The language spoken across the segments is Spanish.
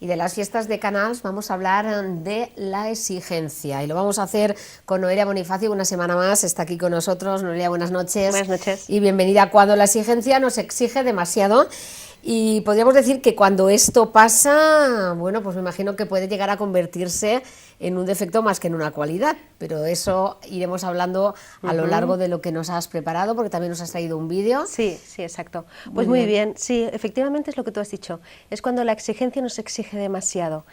y de las fiestas de Canals vamos a hablar de la exigencia y lo vamos a hacer con Noelia Bonifacio. Una semana más está aquí con nosotros. Noelia, buenas noches. Buenas noches. Y bienvenida. Cuando la exigencia nos exige demasiado, y podríamos decir que cuando esto pasa, bueno, pues me imagino que puede llegar a convertirse en un defecto más que en una cualidad, pero eso iremos hablando a lo largo de lo que nos has preparado, porque también nos has traído un vídeo. Sí, exacto. Pues muy bien, sí, efectivamente es lo que tú has dicho, es cuando la exigencia nos exige demasiado.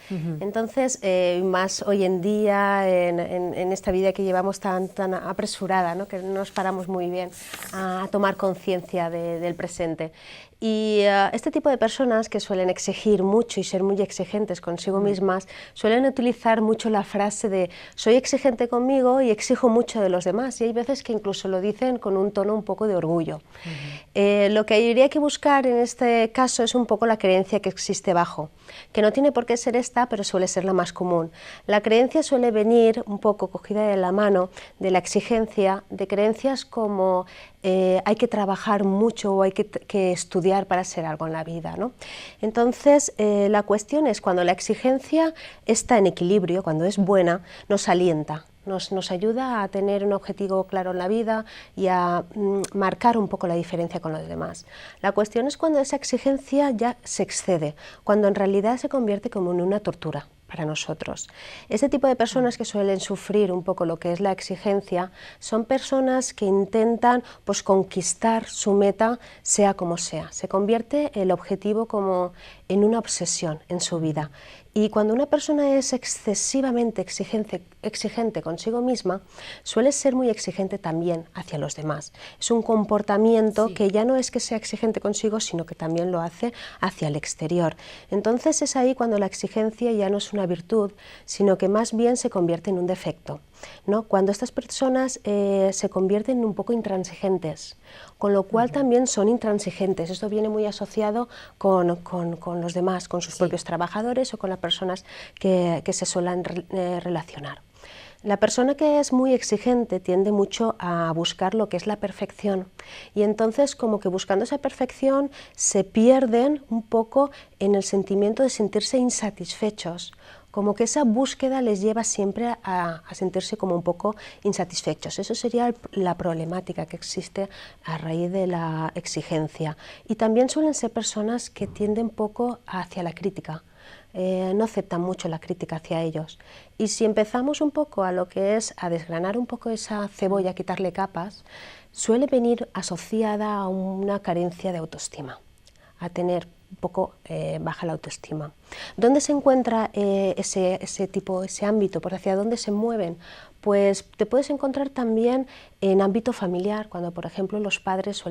Entonces, más hoy en día, en esta vida que llevamos tan apresurada, ¿no? Que no nos paramos muy bien a tomar conciencia del presente. Y este tipo de personas que suelen exigir mucho y ser muy exigentes consigo mismas, suelen utilizar mucho la frase de soy exigente conmigo y exijo mucho de los demás, y hay veces que incluso lo dicen con un tono un poco de orgullo. Lo que habría que buscar en este caso es un poco la creencia que existe bajo, que no tiene por qué ser esta, pero suele ser la más común. La creencia suele venir un poco cogida de la mano de la exigencia, de creencias como hay que trabajar mucho o hay que estudiar para ser algo en la vida, ¿no? Entonces, la cuestión es cuando la exigencia está en equilibrio, cuando es buena, nos alienta, nos ayuda a tener un objetivo claro en la vida y a marcar un poco la diferencia con los demás. La cuestión es cuando esa exigencia ya se excede, cuando en realidad se convierte como en una tortura para nosotros. Este tipo de personas que suelen sufrir un poco lo que es la exigencia son personas que intentan pues conquistar su meta sea como sea. Se convierte el objetivo como en una obsesión en su vida. Y cuando una persona es excesivamente exigente consigo misma, suele ser muy exigente también hacia los demás. Es un comportamiento que ya no es que sea exigente consigo, sino que también lo hace hacia el exterior. Entonces es ahí cuando la exigencia ya no es una virtud, sino que más bien se convierte en un defecto, ¿no? Cuando estas personas se convierten un poco intransigentes, con lo cual también son intransigentes. Esto viene muy asociado con los demás, con sus propios trabajadores o con las personas que se suelen relacionar. La persona que es muy exigente tiende mucho a buscar lo que es la perfección, y entonces como que buscando esa perfección se pierden un poco en el sentimiento de sentirse insatisfechos, como que esa búsqueda les lleva siempre a sentirse como un poco insatisfechos. Eso sería la problemática que existe a raíz de la exigencia. Y también suelen ser personas que tienden poco hacia la crítica. No aceptan mucho la crítica hacia ellos. Y si empezamos un poco a lo que es a desgranar un poco esa cebolla, a quitarle capas, suele venir asociada a una carencia de autoestima, a tener un poco baja la autoestima. ¿Dónde se encuentra ese ámbito? ¿Por hacia dónde se mueven? Pues te puedes encontrar también en ámbito familiar, cuando por ejemplo los padres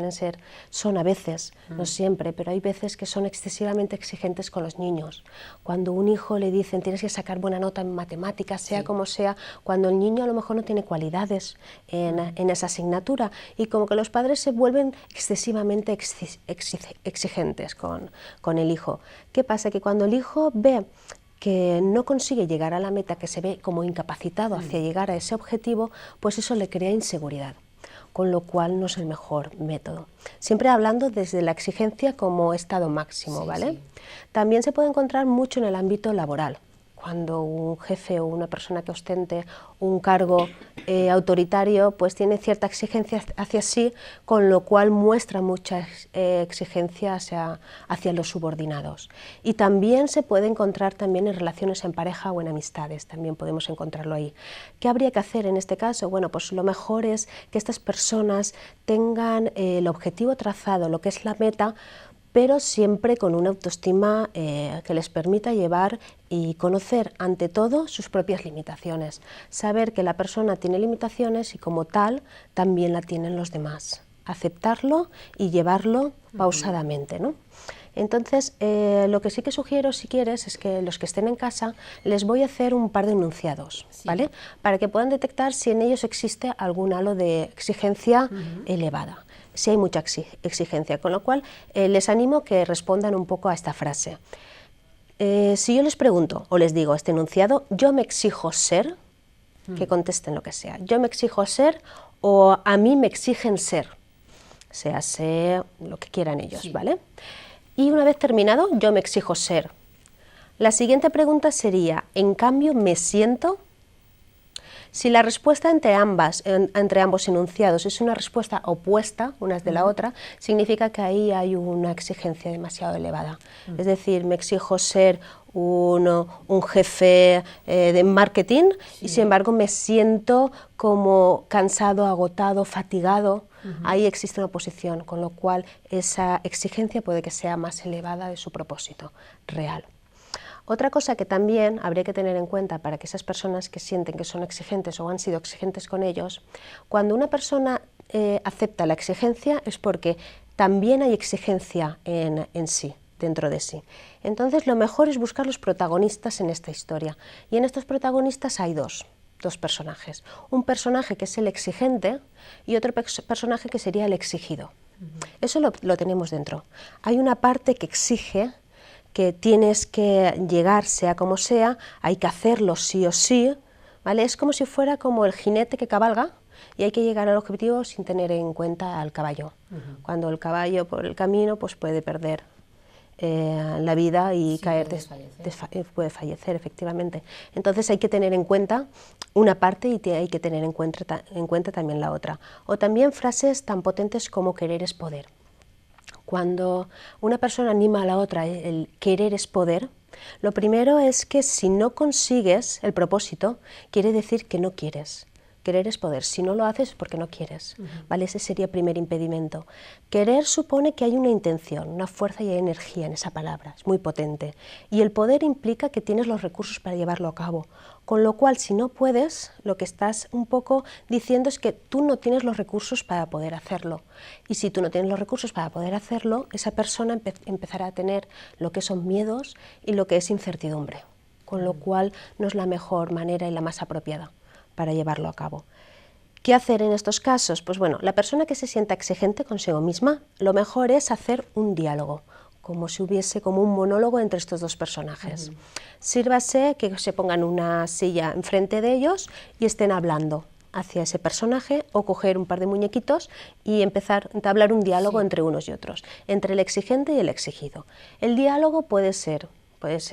son a veces, no siempre, pero hay veces que son excesivamente exigentes con los niños. Cuando un hijo le dicen tienes que sacar buena nota en matemáticas, sea como sea, cuando el niño a lo mejor no tiene cualidades en esa asignatura, y como que los padres se vuelven excesivamente exigentes con el hijo. ¿Qué pasa? Que cuando el hijo ve que no consigue llegar a la meta, que se ve como incapacitado hacia llegar a ese objetivo, pues eso le crea inseguridad, con lo cual no es el mejor método. Siempre hablando desde la exigencia como estado máximo, ¿vale? También se puede encontrar mucho en el ámbito laboral, cuando un jefe o una persona que ostente un cargo autoritario pues tiene cierta exigencia hacia sí, con lo cual muestra mucha exigencia hacia los subordinados. Y también se puede encontrar también en relaciones en pareja o en amistades, también podemos encontrarlo ahí. ¿Qué habría que hacer en este caso? Bueno, pues lo mejor es que estas personas tengan el objetivo trazado, lo que es la meta, pero siempre con una autoestima que les permita llevar y conocer ante todo sus propias limitaciones. Saber que la persona tiene limitaciones y como tal también la tienen los demás. Aceptarlo y llevarlo pausadamente, ¿no? Entonces, lo que sí que sugiero, si quieres, es que los que estén en casa les voy a hacer un par de enunciados, ¿vale? Para que puedan detectar si en ellos existe algún halo de exigencia elevada, si hay mucha exigencia, con lo cual les animo que respondan un poco a esta frase. Si yo les pregunto o les digo este enunciado, yo me exijo ser, que contesten lo que sea. Yo me exijo ser o a mí me exigen ser, sea lo que quieran ellos, ¿vale? Y una vez terminado, yo me exijo ser. La siguiente pregunta sería, ¿en cambio me siento? Si la respuesta entre ambos enunciados es una respuesta opuesta unas de la otra, significa que ahí hay una exigencia demasiado elevada. Es decir, me exijo ser un jefe de marketing y sin embargo me siento como cansado, agotado, fatigado. Ahí existe una oposición, con lo cual esa exigencia puede que sea más elevada de su propósito real. Otra cosa que también habría que tener en cuenta para que esas personas que sienten que son exigentes o han sido exigentes con ellos, cuando una persona acepta la exigencia es porque también hay exigencia en sí, dentro de sí. Entonces lo mejor es buscar los protagonistas en esta historia. Y en estos protagonistas hay dos personajes. Un personaje que es el exigente y otro personaje que sería el exigido. Eso lo tenemos dentro. Hay una parte que exige, que tienes que llegar sea como sea, hay que hacerlo sí o sí, ¿vale? Es como si fuera como el jinete que cabalga y hay que llegar al objetivo sin tener en cuenta al caballo. Cuando el caballo por el camino pues puede perder la vida y caer, puede fallecer efectivamente. Entonces hay que tener en cuenta una parte y hay que tener en cuenta también la otra. O también frases tan potentes como querer es poder. Cuando una persona anima a la otra, el querer es poder, lo primero es que si no consigues el propósito, quiere decir que no quieres. Querer es poder. Si no lo haces es porque no quieres. ¿Vale? Ese sería el primer impedimento. Querer supone que hay una intención, una fuerza y hay energía en esa palabra. Es muy potente. Y el poder implica que tienes los recursos para llevarlo a cabo. Con lo cual, si no puedes, lo que estás un poco diciendo es que tú no tienes los recursos para poder hacerlo. Y si tú no tienes los recursos para poder hacerlo, esa persona empezará a tener lo que son miedos y lo que es incertidumbre. Con lo cual, no es la mejor manera y la más apropiada para llevarlo a cabo. ¿Qué hacer en estos casos? Pues bueno, la persona que se sienta exigente consigo misma, lo mejor es hacer un diálogo, como si hubiese como un monólogo entre estos dos personajes. Sírvase que se pongan una silla enfrente de ellos y estén hablando hacia ese personaje o coger un par de muñequitos y empezar a entablar un diálogo entre unos y otros, entre el exigente y el exigido. El diálogo puede ser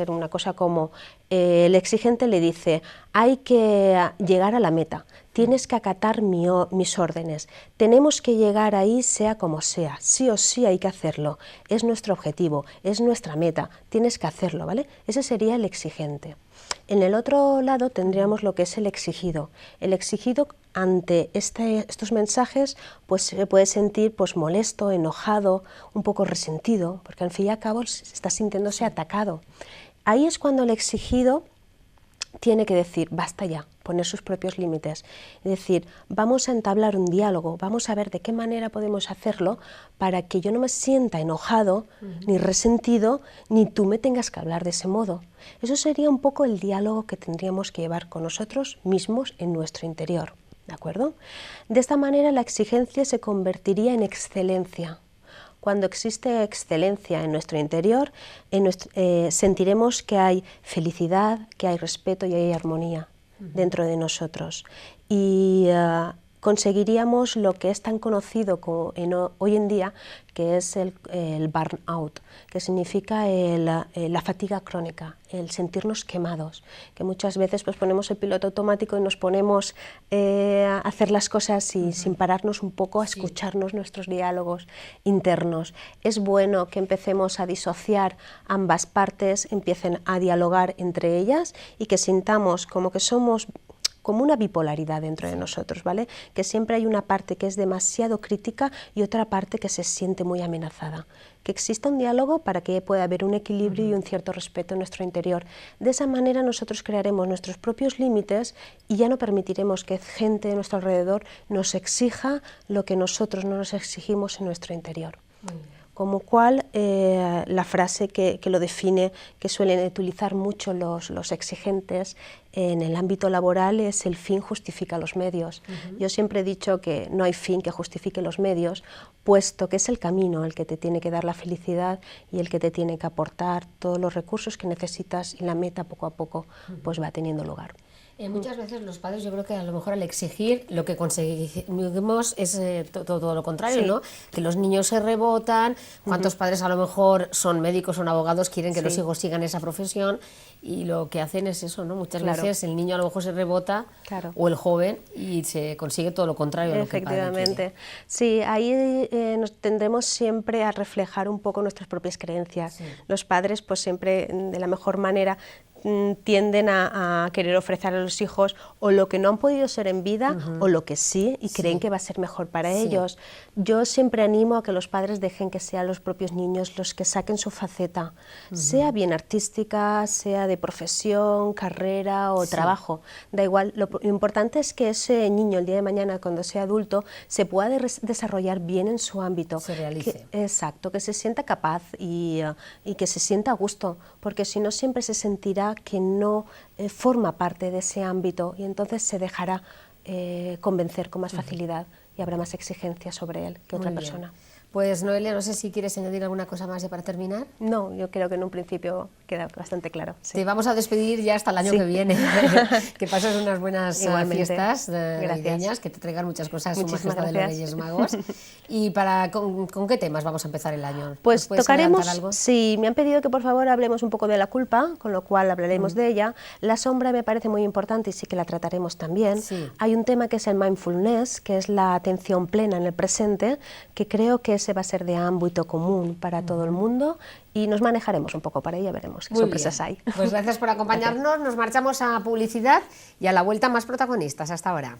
una cosa como el exigente le dice, hay que llegar a la meta, tienes que acatar mis órdenes, tenemos que llegar ahí sea como sea, sí o sí hay que hacerlo, es nuestro objetivo, es nuestra meta, tienes que hacerlo, ¿vale? Ese sería el exigente. En el otro lado tendríamos lo que es el exigido. El exigido ante estos mensajes pues se puede sentir pues molesto, enojado, un poco resentido, porque al fin y al cabo está sintiéndose atacado. Ahí es cuando el exigido tiene que decir, basta ya, poner sus propios límites. Es decir, vamos a entablar un diálogo, vamos a ver de qué manera podemos hacerlo para que yo no me sienta enojado, ni resentido, ni tú me tengas que hablar de ese modo. Eso sería un poco el diálogo que tendríamos que llevar con nosotros mismos en nuestro interior, ¿de acuerdo? De esta manera la exigencia se convertiría en excelencia. Cuando existe excelencia en nuestro interior, sentiremos que hay felicidad, que hay respeto y hay armonía dentro de nosotros. Y conseguiríamos lo que es tan conocido hoy en día, que es el burnout, que significa la fatiga crónica, el sentirnos quemados, que muchas veces pues, ponemos el piloto automático y nos ponemos a hacer las cosas sin pararnos un poco a escucharnos nuestros diálogos internos. Es bueno que empecemos a disociar ambas partes, empiecen a dialogar entre ellas y que sintamos como que somos como una bipolaridad dentro de nosotros, ¿vale? Que siempre hay una parte que es demasiado crítica y otra parte que se siente muy amenazada. Que exista un diálogo para que pueda haber un equilibrio y un cierto respeto en nuestro interior. De esa manera nosotros crearemos nuestros propios límites y ya no permitiremos que gente de nuestro alrededor nos exija lo que nosotros no nos exigimos en nuestro interior. Como cual, la frase que lo define, que suelen utilizar mucho los exigentes en el ámbito laboral, es el fin justifica los medios. Yo siempre he dicho que no hay fin que justifique los medios, puesto que es el camino el que te tiene que dar la felicidad y el que te tiene que aportar todos los recursos que necesitas y la meta poco a poco pues va teniendo lugar. Muchas veces los padres, yo creo que a lo mejor al exigir lo que conseguimos es todo lo contrario, Sí. ¿no? Que los niños se rebotan, cuántos padres a lo mejor son médicos, son abogados, quieren que los Sí. hijos sigan esa profesión y lo que hacen es eso, ¿no? Muchas Claro. veces el niño a lo mejor se rebota, Claro. o el joven, y se consigue todo lo contrario a lo que el padre quiere. Efectivamente. Sí, ahí nos tendremos siempre a reflejar un poco nuestras propias creencias. Sí. Los padres, pues siempre de la mejor manera tienden a querer ofrecer a los hijos o lo que no han podido ser en vida o lo que sí y creen que va a ser mejor para Sí. ellos. Yo siempre animo a que los padres dejen que sean los propios niños los que saquen su faceta, sea bien artística, sea de profesión, carrera o trabajo. Da igual, lo importante es que ese niño el día de mañana, cuando sea adulto, se pueda desarrollar bien en su ámbito. Se realice. Exacto, que se sienta capaz y que se sienta a gusto, porque si no siempre se sentirá que no forma parte de ese ámbito y entonces se dejará convencer con más facilidad y habrá más exigencia sobre él que otra Muy bien. persona. Pues Noelia, no sé si quieres añadir alguna cosa más ya para terminar. No, yo creo que en un principio queda bastante claro. Sí. Te vamos a despedir ya hasta el año Sí. que viene. Que pases unas buenas Igualmente. fiestas Gracias. navideñas, que te traigan muchas cosas, Su Muchísimas Majestad de los gracias. Reyes Magos. ¿Y con qué temas vamos a empezar el año? Pues ¿Nos puedes tocaremos, adelantar algo? sí, me han pedido que por favor hablemos un poco de la culpa, con lo cual hablaremos de ella. La sombra me parece muy importante y sí que la trataremos también. Sí. Hay un tema que es el mindfulness, que es la atención plena en el presente, que creo que ese va a ser de ámbito común para todo el mundo y nos manejaremos un poco para ella, veremos qué Muy sorpresas bien. hay. Pues gracias por acompañarnos, nos marchamos a publicidad y a la vuelta más protagonistas. Hasta ahora.